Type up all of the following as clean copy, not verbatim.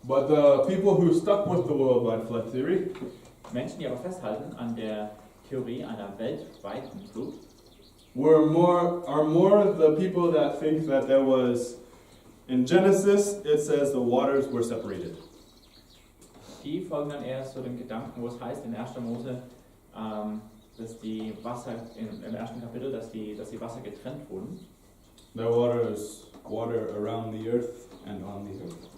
But the people who stuck with the worldwide flood theory Menschen, die aber festhalten an der Theorie einer weltweiten Flut, are more the people that think that there was, in Genesis, it says the waters were separated. die folgen dann eher so dem Gedanken, wo es heißt in 1. Mose, dass die Wasser, im ersten Kapitel, dass die Wasser getrennt wurden. There was water around the earth and on the earth.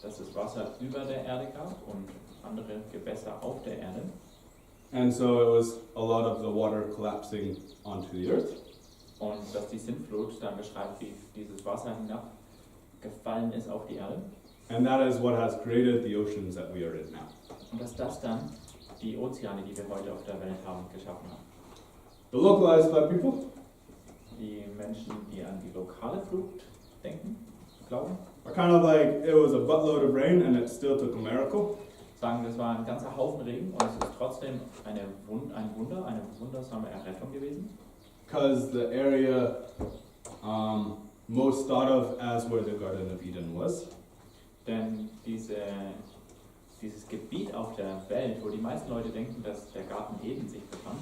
Dass es Wasser über der Erde gab und andere Gewässer auf der Erde. And so it was a lot of the water collapsing onto the earth. Und dass die Sintflut dann beschreibt, wie dieses Wasser hinabgefallen ist auf die Erde. And that is what has created the oceans that we are in now. Und dass das dann die Ozeane, die wir heute auf der Welt haben, geschaffen hat. The localized flood people Die Menschen, die an die lokale Flut denken, glauben, are kind of like it was a buttload of rain and it still took a miracle. sagen, das war ein ganzer Haufen Regen und es ist trotzdem ein Wunder, eine wundersame Errettung gewesen. Because the area most thought of as where the Garden of Eden was, Denn dieses Gebiet auf der Welt, wo die meisten Leute denken, dass der Garten Eden sich befand,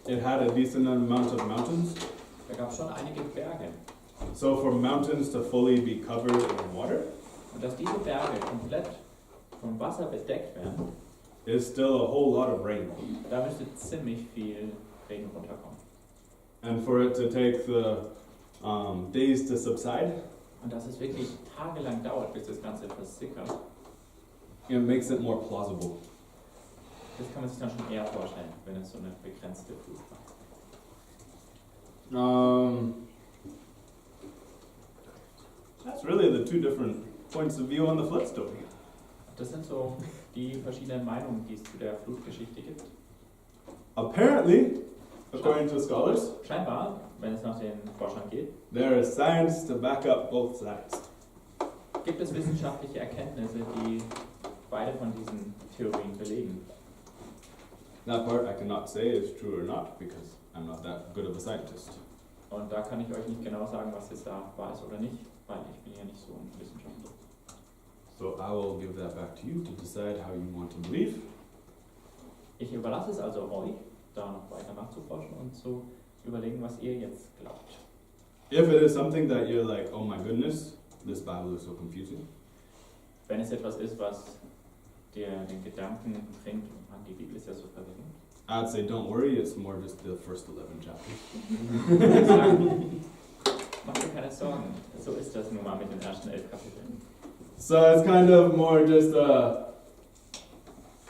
it had a decent amount of mountains. da gab es schon einige Berge. So for mountains to fully be covered in water Und dass diese Berge komplett vom Wasser bedeckt werden, is still a whole lot of rain. da müsste ziemlich viel Regen runterkommen. And for it to take the days to subside, Und dass es wirklich tagelang dauert, bis das Ganze versickert, it makes it more plausible. das kann man sich dann schon eher vorstellen, wenn es so eine begrenzte Flut war. That's really the two different points of view on the flood story. Das sind so die verschiedenen Meinungen, die es zu der Flutgeschichte gibt. Apparently, according to scholars, Scheinbar, wenn es nach den Forschern geht, there is science to back up both sides. gibt es wissenschaftliche Erkenntnisse, die beide von diesen Theorien belegen. That part I cannot say is true or not because I'm not that good of a scientist. Und da kann ich euch nicht genau sagen, was jetzt da wahr ist oder nicht, weil ich bin ja nicht so ein Wissenschaftler. So I will give that back to you to decide how you want to believe. Ich überlasse es also euch, da noch weiter nachzuforschen und zu überlegen, was ihr jetzt glaubt. If it is something that you're like, oh my goodness, this Bible is so confusing, Wenn es etwas ist, was dir den Gedanken bringt, man, die Bibel ist ja so verwirrend, I'd say don't worry, it's more just the first 11 chapters. mach dir keine Sorgen, so ist das nun mal mit den ersten 11 Kapiteln. So it's kind of more just,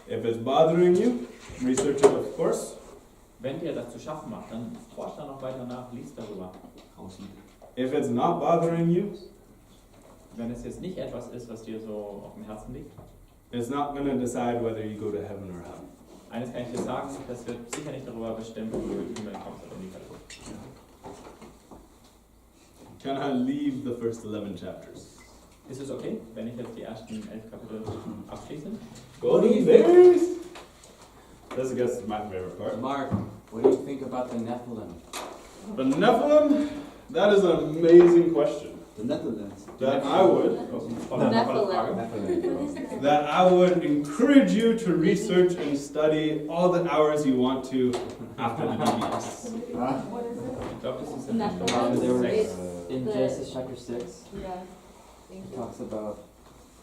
if it's bothering you, research it of course. Wenn dir das zu schaffen macht, dann forscht da noch weiter nach, liest darüber. If it's not bothering you, Wenn es jetzt nicht etwas ist, was dir so auf dem Herzen liegt, it's not going to decide whether you go to heaven or hell. eines kann ich dir sagen, das wird sicher nicht darüber bestimmen, ob du in den Himmel kommst oder in die Hölle. Can I leave the first 11 chapters? Ist es okay, wenn ich jetzt die ersten 11 Kapitel abschließe? Golden Bears! This I guess is my favorite part. Mark, what do you think about the Nephilim? The Nephilim? That is an amazing question. The Nephilim. That I would that I would encourage you to research and study all the hours you want to after the DBS. Ich glaube, das ist Nephilim. There was, 6. in Genesis chapter 6, Yeah, thank it you. talks about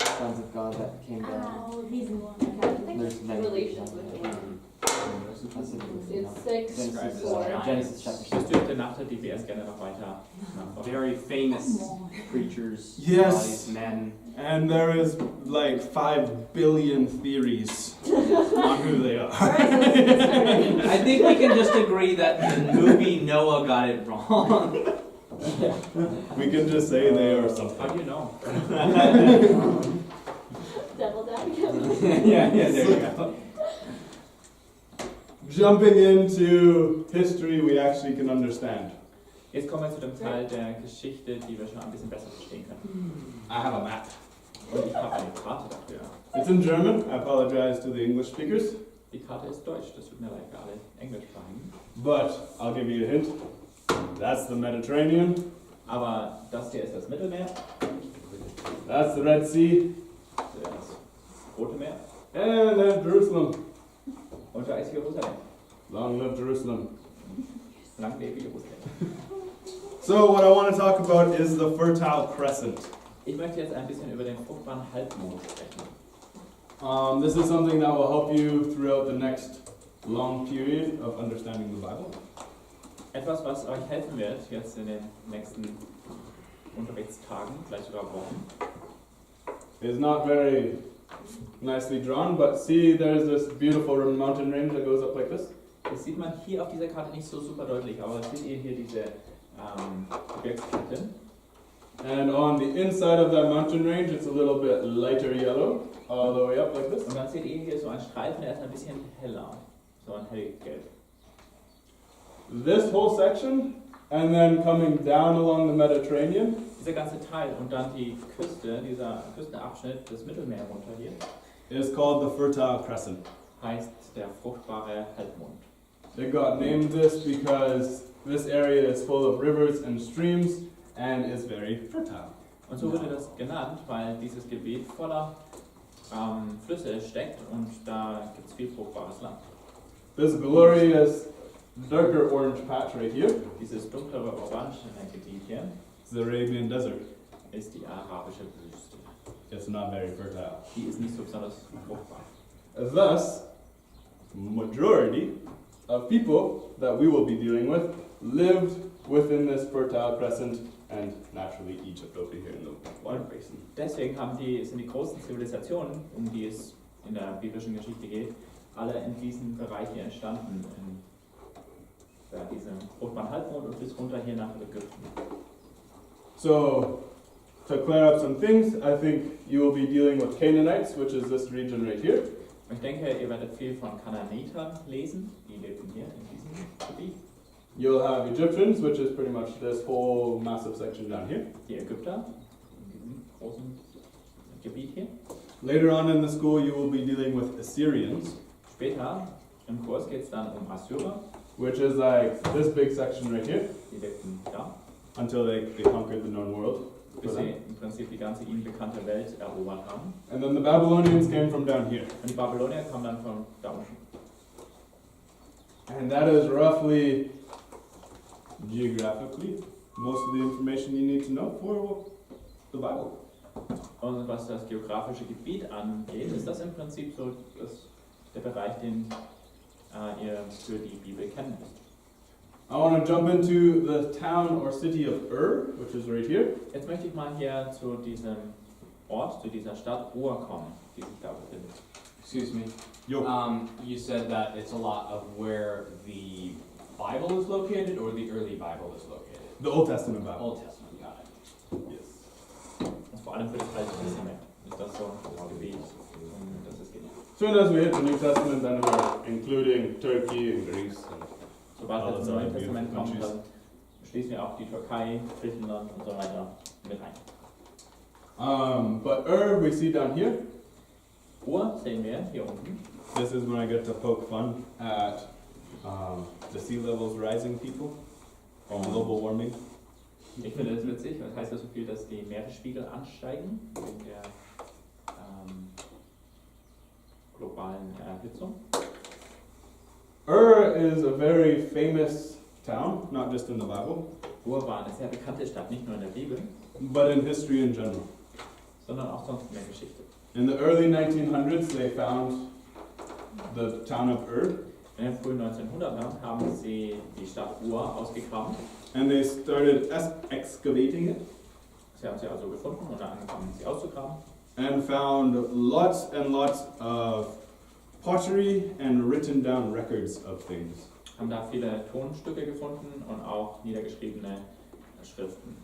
sons of God that came down. Oh, he's one. Okay, I think There's it's many. relations with him. That's it. It's 6 Genesis, to 4. Genesis chapter 6. Das dürfte nach der DBS gerne noch weiter nachforschen. Very famous creatures, Yes. bodies, men. And there is like 5 billion theories on who they are. I think we can just agree that the movie Noah got it wrong. We can just say they are something. How do you know? Double yeah, there you go. Jumping into history we actually can understand. Jetzt kommen wir zu dem Teil der Geschichte, die wir schon ein bisschen besser verstehen können. I have a map. Und ich habe eine Karte dafür. It's in German. I apologize to the English speakers. Die Karte ist deutsch, das tut mir leid für alle Englischsprachigen. But I'll give you a hint. That's the Mediterranean. Aber das hier ist das Mittelmeer, That's the Red Sea. das And there's Jerusalem. Und da ist Jerusalem. Long live Jerusalem. Lang lebe Jerusalem. So what I want to talk about is the Fertile Crescent. Ich möchte jetzt ein bisschen über den fruchtbaren Halbmond sprechen. This is something that will help you throughout the next long period of understanding the Bible. Etwas, was euch helfen wird, jetzt in den nächsten Unterrichtstagen, vielleicht sogar Wochen. It's not very nicely drawn, but see there's this beautiful mountain range that goes up like this. Das sieht man hier auf dieser Karte nicht so super deutlich, aber seht ihr hier diese Gebirgskette. And on the inside of that mountain range, it's a little bit lighter yellow, all the way up like this. Und dann seht ihr hier so einen Streifen, der ist ein bisschen heller, so ein hellgelb. This whole section, and then coming down along the Mediterranean, Dieser ganze Teil und dann die Küste, dieser Küstenabschnitt, das Mittelmeer runter hier, is called the Fertile Crescent. heißt der fruchtbare Halbmond. It got named this because this area is full of rivers and streams and is very fertile. Und so wurde das genannt, weil dieses Gebiet voller Flüsse steckt und da gibt es viel fruchtbares Land. This glorious darker orange patch right here Dieses dunklere orangene Gebiet hier is the Arabian Desert. ist die arabische Wüste. It's not very fertile. Die ist nicht so besonders fruchtbar. Thus, majority of people that we will be dealing with lived within this Fertile Crescent and naturally Egypt over here in the water basin. Deswegen sind die großen Zivilisationen, um die es in der biblischen Geschichte geht, alle in diesem Bereich hier entstanden. In diesem fruchtbaren Halbmond und bis runter hier nach Ägypten. So, to clear up some things, I think you will be dealing with Canaanites, which is this region right here. Und ich denke, ihr werdet viel von Kanaanitern lesen, die lebten hier in diesem Gebiet. You'll have Egyptians, which is pretty much this whole massive section down here. Die Ägypter, in diesem großen Gebiet hier. Later on in the school, you will be dealing with Assyrians, Später im Kurs geht es dann um Assyrer, which is like this big section right here, die lebten da, until they conquered the known world. bis sie im Prinzip die ganze ihnen bekannte Welt erobert haben. And then the Babylonians came from down here. Und die Babylonier kamen dann von da unten. And that is roughly, geographically, most of the information you need to know for the Bible. Und was das geografische Gebiet angeht, ist das im Prinzip so der Bereich, den ihr für die Bibel kennen müsst. I want to jump into the town or city of which is right here. Jetzt möchte ich mal hier zu diesem Ort, zu dieser Stadt Ur kommen, die sich da befindet. Excuse me. Yo. You said that it's a lot of where the Bible is located or the early Bible is located? The Old Testament Bible. Old Testament, got it. Yes. Und vor allem für das Alte Testament ist das so ein Gebiet, um das es geht. Soon as we hit the New Testament, then we're including Turkey and Greece. And Sobald wir zum Neuen Testament kommen, countries. dann schließen wir auch die Türkei, Griechenland und so weiter mit ein. But we see down here. Ur sehen wir hier unten. This is when I get to poke fun at the sea levels rising, people, or global warming. Ich finde das witzig, das heißt ja so viel, dass die Meeresspiegel ansteigen wegen der globalen Erhitzung. Is a very famous town, not just in the Bible, Ur war eine sehr bekannte Stadt, nicht nur in der Bibel, but in history in general. sondern auch sonst in der Geschichte. In the early 1900s, they found the town of In den frühen 1900ern haben sie die Stadt Ur ausgegraben. and they started excavating it Sie haben sie also gefunden und dann angefangen, sie auszugraben. and found lots and lots of pottery and written down records of things. Haben da viele Tonstücke gefunden und auch niedergeschriebene Schriften.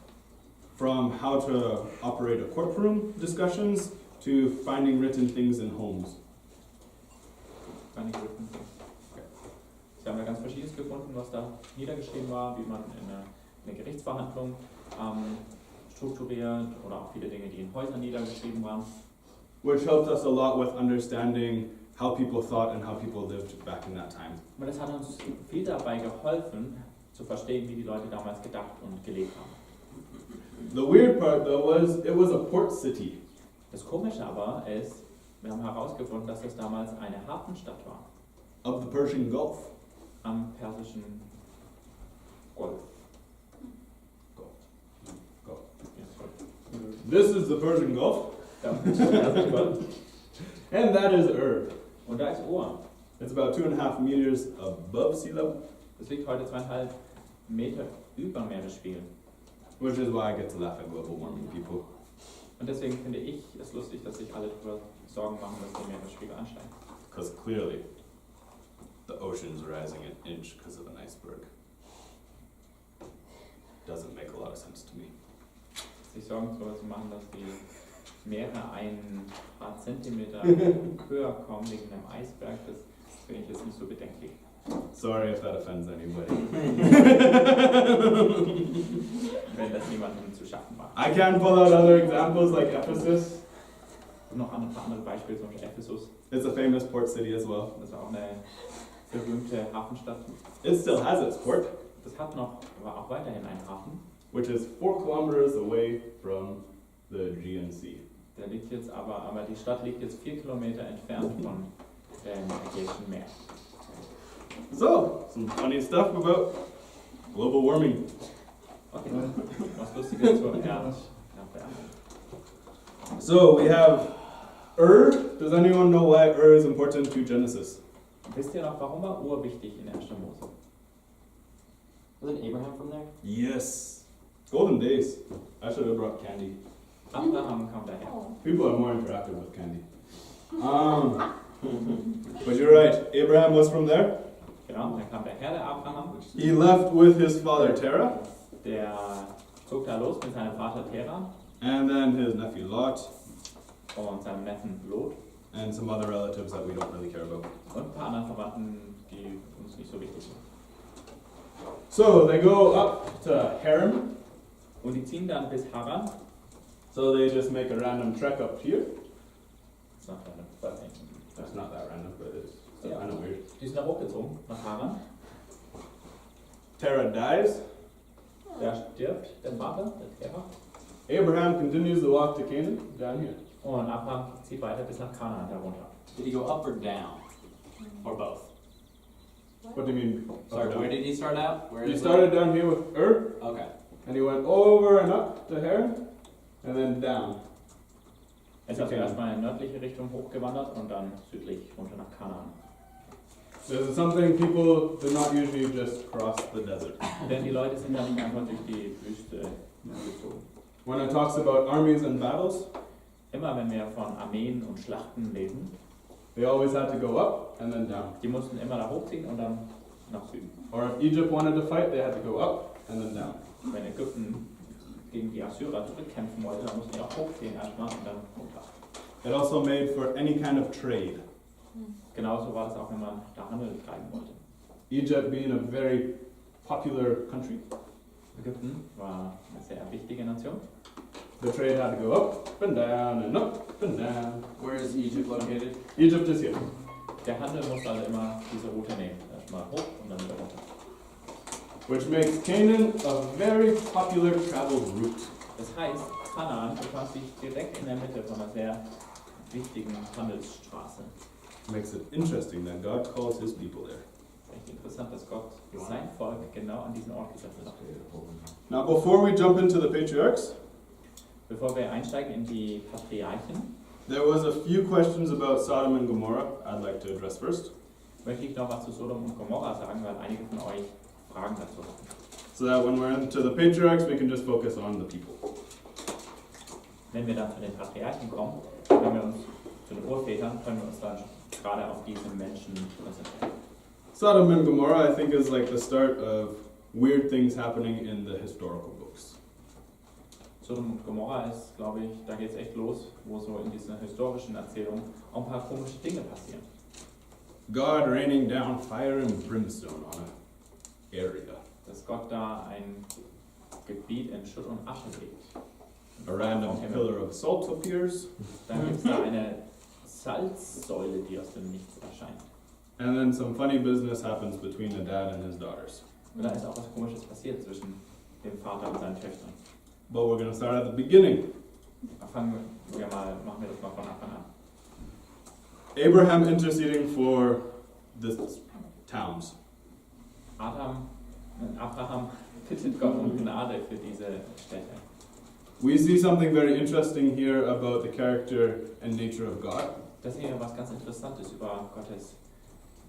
From how to operate a courtroom discussions to finding written things in homes. Keine Schriften. Sie haben da ganz Verschiedenes gefunden, was da niedergeschrieben war, wie man in eine Gerichtsverhandlung strukturiert oder auch viele Dinge, die in Häusern niedergeschrieben waren. Which helped us a lot with understanding how people thought and how people lived back in that time. Und das hat uns viel dabei geholfen, zu verstehen, wie die Leute damals gedacht und gelebt haben. The weird part though was it was a port city. Das Komische aber ist, Wir haben herausgefunden, dass das damals eine Hafenstadt war of the Persian Gulf. am Persischen Golf. Gulf. Ja, sorry. This is the Persian Gulf, Ja, Persische Golf. and that is Ur. Und da ist Ur. It's about 2.5 meters above sea level, Das liegt heute 2,5 Meter über Meeresspiegel. which is why I get to laugh at global warming people. Und deswegen finde ich es lustig, dass sich alle darüber Sorgen machen, dass der Meeresspiegel ansteigt. Because clearly, the ocean's rising an inch because of an iceberg. Doesn't make a lot of sense to me. Sich Sorgen darüber zu machen, dass die Meere ein paar Zentimeter höher kommen wegen einem Eisberg, das finde ich jetzt nicht so bedenklich. Sorry if that offends anybody. Wenn das jemandem zu schaffen macht. I can pull out other examples like Ephesus. Und noch ein paar andere Beispiele, zum Beispiel Ephesus. It's a famous port city as well. Das war auch eine berühmte Hafenstadt. It still has its port, Das hat noch, aber auch weiterhin einen Hafen. which is 4 kilometers away from the Aegean Sea. Der liegt jetzt aber die Stadt liegt jetzt 4 Kilometer entfernt von dem Ägäischen Meer. So, some funny stuff about global warming. Okay, was Lustiges zur Erderwärmung. So we have Ur. Does anyone know why Ur is important to Genesis? Wisst ihr noch, warum war Ur wichtig in 1. Mose? Wasn't Abraham from there? Yes. Golden days. I should have brought candy. Abraham kam daher. Oh. People are more interactive with candy. But you're right. Abraham was from there. Genau, da kam der Herr, der Abraham. He left with his father Terah, Der zog da los mit seinem Vater Terah and then his nephew Lot, und seinem Neffen Lot and some other relatives that we don't really care about. und ein paar anderen Verwandten, die uns nicht so wichtig sind. So they go up to Haran. Und die ziehen dann bis Haran. So they just make a random trek up here. Das ist noch eine Bezeichnung. That's not that random, but it's still Yeah. kind of weird. Die sind da hochgezogen nach Haran. Terah dies. Der stirbt, der Vater, der Terah. Abraham continues the walk to Canaan down here. Und Abraham zieht weiter bis nach Kanaan herunter. Did he go up or down? Or both? What do you mean? Sorry, up or where down? did he start out? Where He is started down here with Ur, that? Okay. and he went over and up to Haran, and then down. Er ist also erstmal in nördliche Richtung hochgewandert und dann südlich runter nach Kanaan. This is something people do not usually just cross the desert. Denn die Leute sind dann nicht einfach durch die Wüste gezogen. When it talks about armies and battles, Immer wenn wir von Armeen und Schlachten lesen, they always had to go up and then down. die mussten immer da hochziehen und dann nach Süden. Or if Egypt wanted to fight, they had to go up and then down. Wenn Ägypten gegen die Assyrer zurückkämpfen wollte, dann mussten die auch hochziehen erstmal und dann runter. It also made for any kind of trade. Genauso war das auch, wenn man da Handel treiben wollte. Egypt being a very popular country, Ägypten war eine sehr wichtige Nation. the trade had to go up and down and up and down. Where is Egypt located? Egypt is here. Der Handel musste also immer diese Route nehmen. Erstmal hoch und dann wieder runter. Which makes Canaan a very popular travel route. Das heißt, Kanaan befand sich direkt in der Mitte von einer sehr wichtigen Handelsstraße. Makes it interesting that God calls his people there. Echt interessant, dass Gott sein Volk genau an diesen Ort gesetzt hat. Now, before we jump into the patriarchs, Bevor wir einsteigen in die Patriarchen, there was a few questions about Sodom and Gomorrah I'd like to address first, möchte ich noch was zu Sodom und Gomorra sagen, weil einige von euch Fragen dazu haben. so that when we're into the patriarchs, we can just focus on the people. Wenn wir dann zu den Patriarchen kommen, können wir uns zu den Urvätern, können wir uns dann gerade auf diese Menschen konzentrieren. Sodom and Gomorrah, I think, is like the start of weird things happening in the historical books. Sodom und Gomorra ist, glaube ich, da geht es echt los, wo so in dieser historischen Erzählung auch ein paar komische Dinge passieren. God raining down fire and brimstone on an area. Dass Gott da ein Gebiet in Schutt und Asche legt. A random pillar of salt appears, Dann gibt es da eine Salzsäule, die aus dem Nichts erscheint. and then some funny business happens between the dad and his daughters. Und da ist auch was Komisches passiert zwischen dem Vater und seinen Töchtern. But we're going to start at the beginning. Machen wir das mal von Anfang an. Abraham interceding for the towns. Abraham bittet Gott um Gnade für diese Städte. We see something very interesting here about the character and nature of God. Das ist ja was ganz Interessantes über Gottes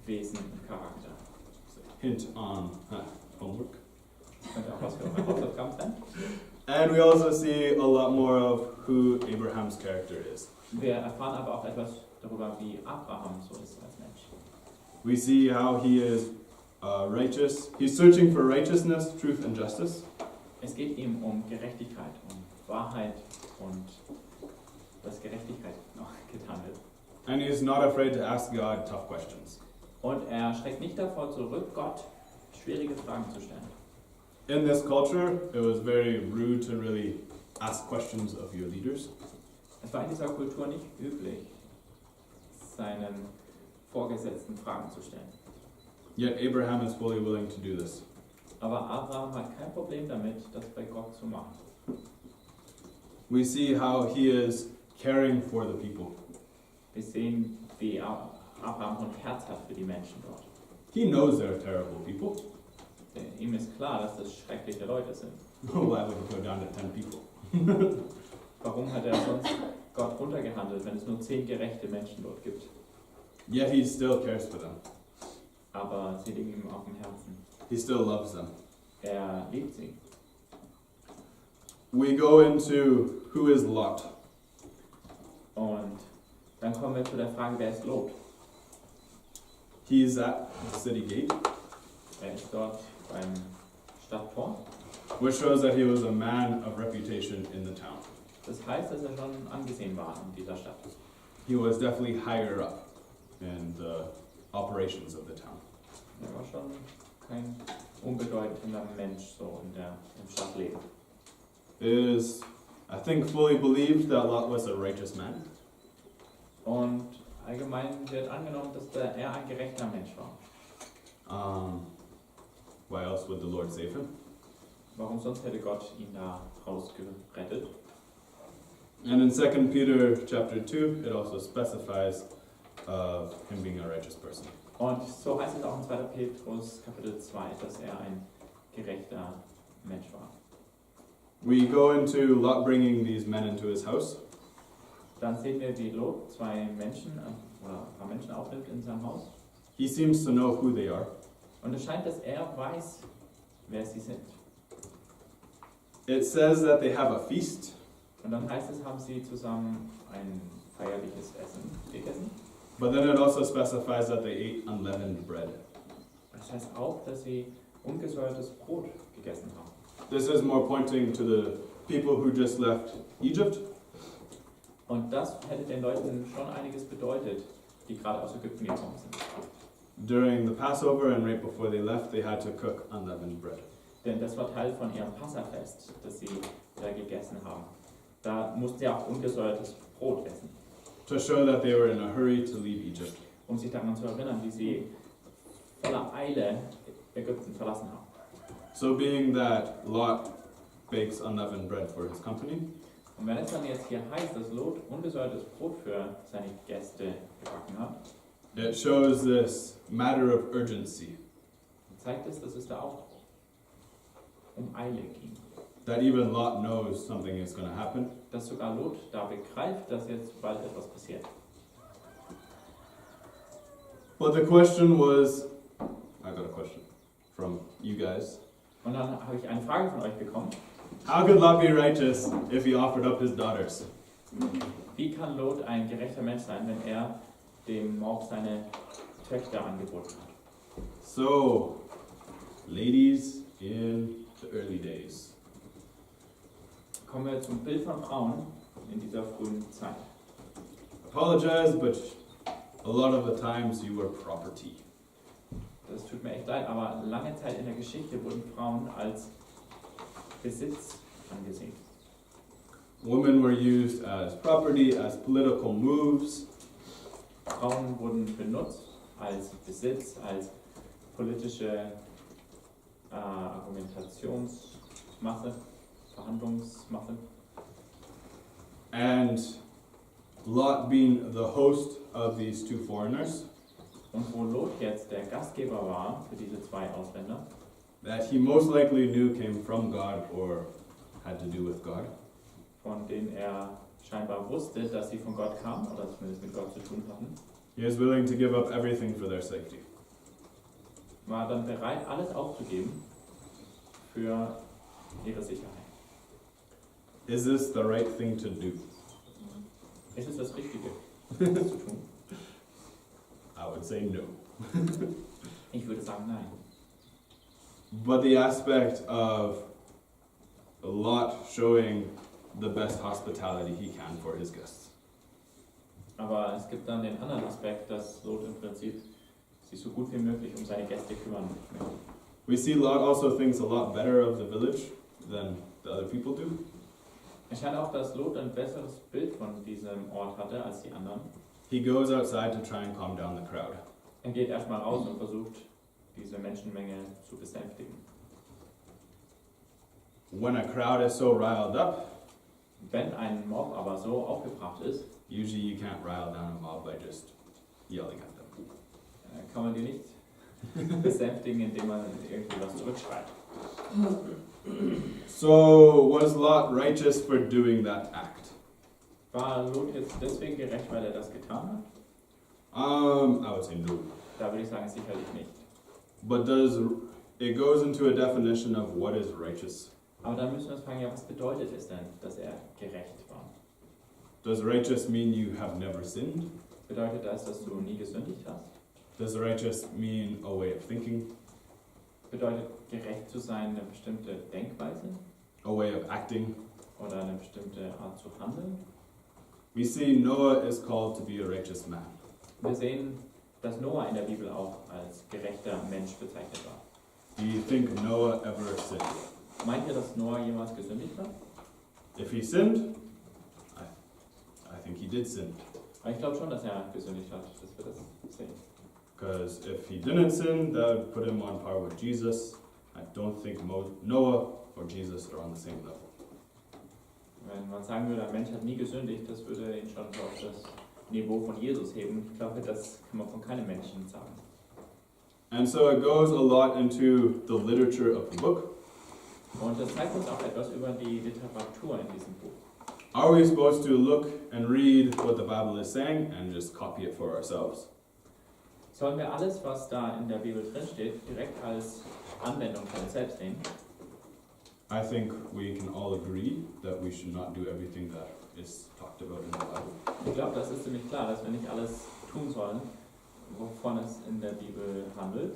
Wesen und Charakter. Hint on homework. Könnte auch was für eure Hausaufgaben sein. And we also see a lot more of who Abraham's character is. Wir erfahren aber auch etwas darüber, wie Abraham so ist als Mensch. We see how he is righteous. He's searching for righteousness, truth, and justice. Es geht ihm um Gerechtigkeit, um Wahrheit und dass Gerechtigkeit noch getan wird. And he's not afraid to ask God tough questions. Und er schreckt nicht davor zurück, Gott schwierige Fragen zu stellen. In this culture, it was very rude to really ask questions of your leaders. Es war in dieser Kultur nicht üblich, seinen Vorgesetzten Fragen zu stellen. Yet Abraham is fully willing to do this. Aber Abraham hat kein Problem damit, das bei Gott zu machen. We see how he is caring for the people. Wir sehen, wie Abraham ein Herz hat für die Menschen dort. He knows they're terrible people. Denn ihm ist klar, dass das schreckliche Leute sind. Why would he go down to 10 people? Warum hat er sonst Gott runtergehandelt, wenn es nur 10 gerechte Menschen dort gibt? Yet he still cares for them. Aber sie liegen ihm auf dem Herzen. He still loves them. Er liebt sie. We go into who is Lot. Und dann kommen wir zu der Frage, wer ist Lot? He's at the city gate, Er ist dort beim Stadttor. which shows that he was a man of reputation in the town. Das heißt, dass er schon angesehen war in dieser Stadt. He was definitely higher up in the operations of the town. Er war schon kein unbedeutender Mensch so im Stadtleben. It is, I think, fully believed that Lot was a righteous man. Und allgemein wird angenommen, dass er ein gerechter Mensch war. Why else would the Lord save him? Warum sonst hätte Gott ihn da rausgerettet? And in 2 Peter chapter 2, it also specifies him being a righteous person. Und so heißt es auch in 2. Petrus Kapitel 2, dass er ein gerechter Mensch war. We go into Lot bringing these men into his house. Dann sehen wir, wie Lot zwei Menschen oder ein paar Menschen aufnimmt in seinem Haus. He seems to know who they are. Und es scheint, dass er weiß, wer sie sind. It says that they have a feast. Und dann heißt es, haben sie zusammen ein feierliches Essen gegessen. But then it also specifies that they ate unleavened bread. Das heißt auch, dass sie ungesäuertes Brot gegessen haben. This is more pointing to the people who just left Egypt. Und das hätte den Leuten schon einiges bedeutet, die gerade aus Ägypten gekommen sind. During the Passover and right before they left, they had to cook unleavened bread. Denn das war Teil von ihrem Passafest, das sie da gegessen haben. Da mussten sie auch ungesäuertes Brot essen, To show that they were in a hurry to leave Egypt. um sich daran zu erinnern, wie sie voller Eile Ägypten verlassen haben. So being that Lot bakes unleavened bread for his company, Und wenn es dann jetzt hier heißt, dass Lot ungesäuertes Brot für seine Gäste gebacken hat, it shows this matter of urgency. zeigt es, dass es da auch um Eile ging. That even Lot knows something is going to happen. Dass sogar Lot da begreift, dass jetzt bald etwas passiert. But the question was, I got a question from you guys. Und dann habe ich eine Frage von euch bekommen. How could Lot be righteous if he offered up his daughters? Wie kann Lot ein gerechter Mensch sein, wenn er dem Mob seine Töchter angeboten hat? So, ladies in the early days. Kommen wir zum Bild von Frauen in dieser frühen Zeit. Apologize, but a lot of the times you were property. Das tut mir echt leid, aber lange Zeit in der Geschichte wurden Frauen als Besitz angesehen. Women were used as property, as political moves. Frauen wurden benutzt als Besitz, als politische Argumentationsmasse, Verhandlungsmasse. And Lot being the host of these two foreigners, Und wo Lot jetzt der Gastgeber war für diese zwei Ausländer, that he most likely knew came from God or had to do with God, von denen er scheinbar wusste, dass sie von Gott kamen oder zumindest mit Gott zu tun hatten, he is willing to give up everything for their safety. war dann bereit, alles aufzugeben für ihre Sicherheit. Is this the right thing to do? Ist es das Richtige, das zu tun? I would say no. Ich würde sagen, nein. But the aspect of Lot showing the best hospitality he can for his guests. Aber es gibt dann den anderen Aspekt, dass Lot im Prinzip sich so gut wie möglich um seine Gäste kümmern möchte. We see Lot also thinks a lot better of the village than the other people do. Es scheint auch, dass Lot ein besseres Bild von diesem Ort hatte als die anderen. He goes outside to try and calm down the crowd. Er geht erstmal raus und versucht, diese Menschenmenge zu besänftigen. When a crowd is so riled up, Wenn ein Mob aber so aufgebracht ist, usually you can't rile down a mob by just yelling at them. kann man die nicht besänftigen, indem man irgendwie was zurückschreit. So, was Lot righteous for doing that act? War Lot jetzt deswegen gerecht, weil er das getan hat? I would say no. Da würde ich sagen, sicherlich nicht. But it goes into a definition of what is righteous? Aber dann müssen wir uns fragen, ja, was bedeutet es denn, dass er gerecht war? Does righteous mean you have never sinned? Bedeutet das, dass du nie gesündigt hast? Does righteous mean a way of thinking? Bedeutet gerecht zu sein eine bestimmte Denkweise A way of acting? oder eine bestimmte Art zu handeln? We see Noah is called to be a righteous man. Wir sehen, dass Noah in der Bibel auch als gerechter Mensch bezeichnet war. Do you think Noah ever sinned? Meint ihr, dass Noah jemals gesündigt hat? If he sinned, I think he did sin. Aber ich glaube schon, dass er gesündigt hat, dass wir das sehen. Because if he didn't sin, that would put him on par with Jesus. I don't think Noah or Jesus are on the same level. Wenn man sagen würde, ein Mensch hat nie gesündigt, das würde ihn schon so auf das Niveau von Jesus heben. Ich glaube, das kann man von keinem Menschen sagen. And so it goes a lot into the literature of the book. Und das zeigt uns auch etwas über die Literatur in diesem Buch. Are we supposed to look and read what the Bible is saying and just copy it for ourselves? Sollen wir alles, was da in der Bibel drinsteht, direkt als Anwendung für uns selbst nehmen? I think we can all agree that we should not do everything that is talked about in the Bible. Ich glaube, das ist ziemlich klar, dass wir nicht alles tun sollen, wovon es in der Bibel handelt.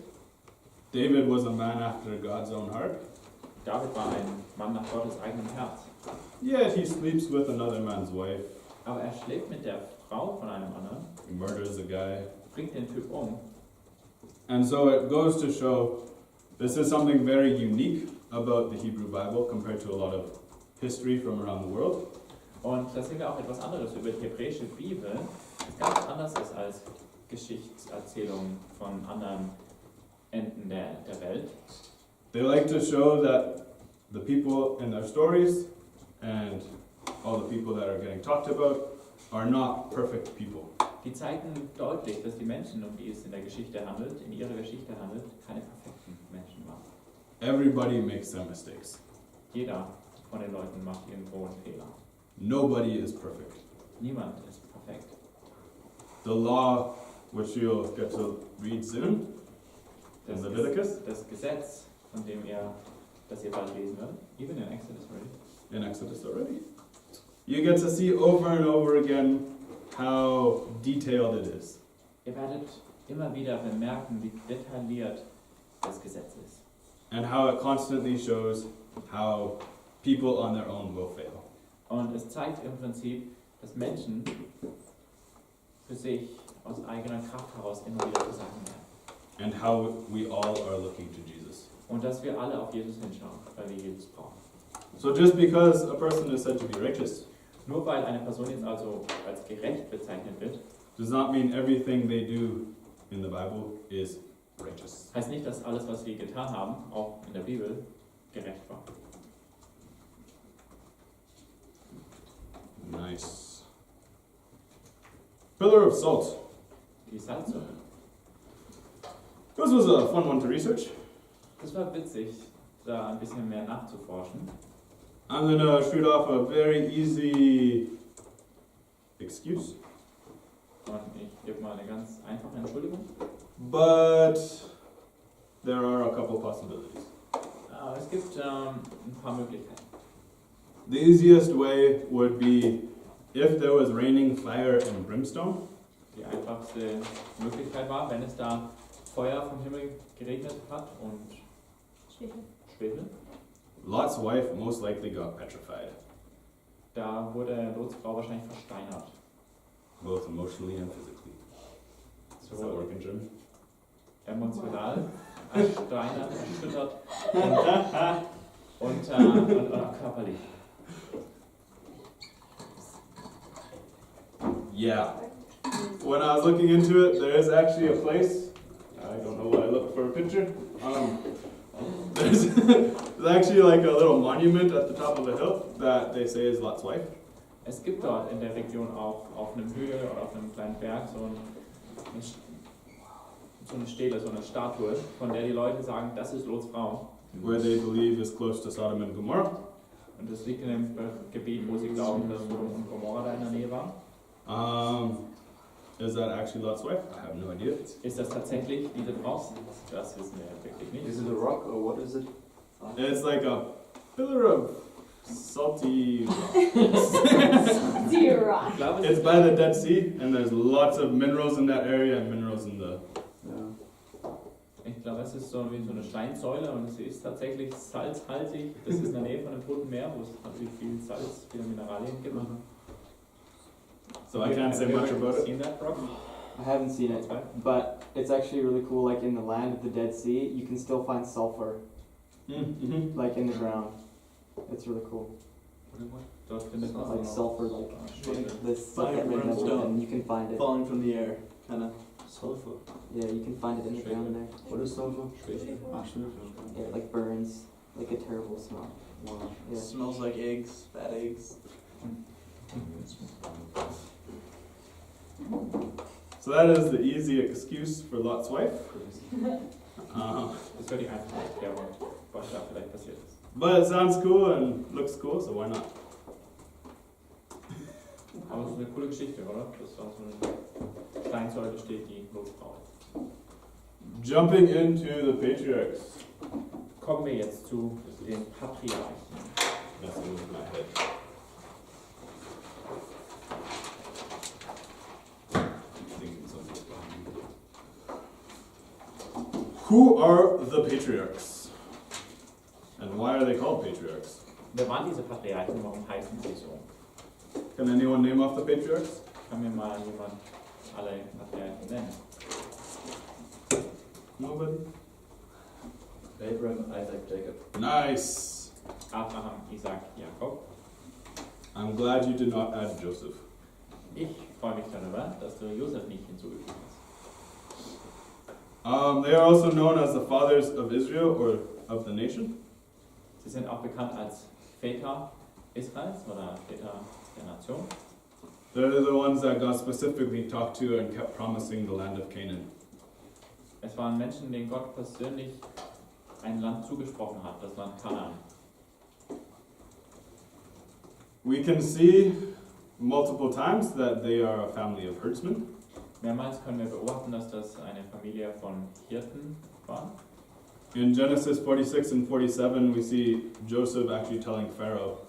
David was a man after God's own heart, David war ein Mann nach Gottes eigenem Herz. yet he sleeps with another man's wife, Aber er schläft mit der Frau von einem anderen, he murders a guy. bringt den Typ um. And so it goes to show this is something very unique about the Hebrew Bible compared to a lot of history from around the world. Und da sehen wir auch etwas anderes über die hebräische Bibel, das ganz anders ist als Geschichtserzählungen von anderen Enden der Welt. They like to show that the people in their stories and all the people that are getting talked about are not perfect people. Die zeigen deutlich, dass die Menschen, um die es in der Geschichte handelt, in ihrer Geschichte handelt, keine perfekten Menschen waren. Everybody makes some mistakes. Jeder von den Leuten macht irgendwo einen Fehler. Nobody is perfect. Niemand ist perfekt. The law, which you'll get to read soon, in Das, Leviticus, das Gesetz, von dem das ihr bald lesen werdet, even in Exodus already. in Exodus already, you get to see over and over again how detailed it is. Ihr werdet immer wieder bemerken, wie detailliert das Gesetz ist. And how it constantly shows how people on their own will fail. Und es zeigt im Prinzip, dass Menschen für sich aus eigener Kraft heraus immer wieder versagen werden. And how we all are looking to Jesus. Und dass wir alle auf Jesus hinschauen, weil wir Jesus brauchen. So just because a person is said to be righteous Nur weil eine Person jetzt also als gerecht bezeichnet wird, does not mean everything they do in the Bible is righteous. heißt nicht, dass alles, was sie getan haben, auch in der Bibel gerecht war. Nice. Pillar of Salt. Die Salzsäule. This was a fun one to research. Das war witzig, da ein bisschen mehr nachzuforschen. I'm gonna shoot off a very easy excuse, Und ich gebe mal eine ganz einfache Entschuldigung. but there are a couple possibilities. Aber es gibt ein paar Möglichkeiten. The easiest way would be if there was raining fire and brimstone. Die einfachste Möglichkeit war, wenn es da Feuer vom Himmel geregnet hat und Schwefel. Lot's wife most likely got petrified, Da wurde Lots Frau wahrscheinlich versteinert. both emotionally and physically. Does that So work in German? emotional, ersteinert, erschüttert und auch körperlich. Yeah. When I was looking into it, there is actually a place. I don't know why I looked for a picture. There's actually like a little monument at the top of the hill that they say is Lot's wife. Es gibt dort in der Region auch auf einem Hügel oder auf einem kleinen Berg so eine Stele, so eine Statue, von der die Leute sagen, das ist Lots Frau. Where they believe is close to Sodom and Gomorrah. Und das liegt in dem Gebiet, wo sie glauben, dass Sodom und Gomorra da in der Nähe war. Is that actually Lot's wife? I have no idea. Ist das tatsächlich diese Frau? Das wissen wir wirklich nicht. Is it a rock or what is it? It's like a pillar of salty. Zero. Ich glaube, It's by the Dead Sea, and there's lots of minerals in that area and minerals in the. Ich glaube, es ist so wie so eine Steinsäule und sie ist tatsächlich salzhaltig. Das ist in der Nähe von einem Toten Meer, wo es natürlich viel Salz, viele Mineralien gibt. So I can't say much about it. Seen that, Rob? I haven't seen it, but it's actually really cool. Like in the land of the Dead Sea, you can still find sulfur, Mm-hmm. like in the ground. It's really cool. Dort findet man Like auch sulfur, like Schwefel. this, Fire like red metal, brimstone. and you can find it. Falling from the air, kind of. Sulfur. Yeah, you can find it in the ground there. What is sulfur? Schwefel. Yeah, it like burns, like a terrible smell. Wow. Yeah. Smells like eggs, bad eggs. So that is the easy excuse for Lot's wife. Das wäre die einfache Erklärung, was da vielleicht passiert ist. But it sounds cool and looks cool, so why not? Aber es ist eine coole Geschichte, oder? Dass da so eine Steinsäule steht, die Lots Frau ist. Jumping into the patriarchs. Kommen wir jetzt zu den Patriarchen. Messing with my head. Thinking something's behind me. Who are the patriarchs? And why are they called patriarchs? Wer waren diese Patriarchen? Warum heißen sie so? Can anyone name off the patriarchs? Kann mir mal jemand alle Patriarchen nennen? Nobody? Abraham, Isaac, Jacob. Nice. Abraham, Isaac, Jakob. I'm glad you did not add Joseph. Ich freue mich darüber, dass du Josef nicht hinzugefügt hast. They are also known as the fathers of Israel or of the nation. Sie sind auch bekannt als Väter Israels oder Väter der Nation. They're the ones that God specifically talked to and kept promising the land of Canaan. Es waren Menschen, denen Gott persönlich ein Land zugesprochen hat, das Land Kanaan. We can see multiple times that they are a family of herdsmen. Mehrmals können wir beobachten, dass das eine Familie von Hirten war. In Genesis 46 and 47, we see Joseph actually telling Pharaoh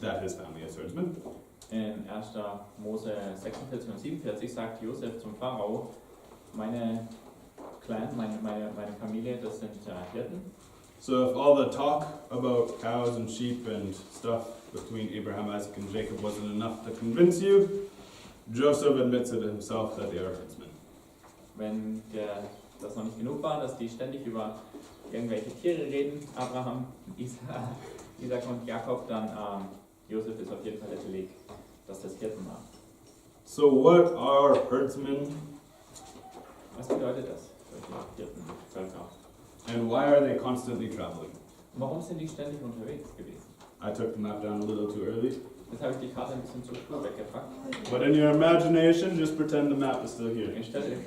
that his family is herdsmen. In 1. Mose 46 und 47 sagt Josef zum Pharao, meine Clan, meine Familie, das sind Hirten. So if all the talk about cows and sheep and stuff between Abraham, Isaac, and Jacob wasn't enough to convince you, Joseph admits it himself that they are herdsmen. Wenn das noch nicht genug war, dass die ständig über irgendwelche Tiere reden, Abraham, Isaac und Jakob, dann Josef ist auf jeden Fall der Beleg, dass das Hirten waren. So what are herdsmen Was bedeutet das für die Hirtenvölker? and why are they constantly traveling? Warum sind die ständig unterwegs gewesen? I took the map down a little too early. Jetzt habe ich die Karte ein bisschen zu früh weggepackt. But in your imagination, just pretend the map is still here. Ich stelle euch mal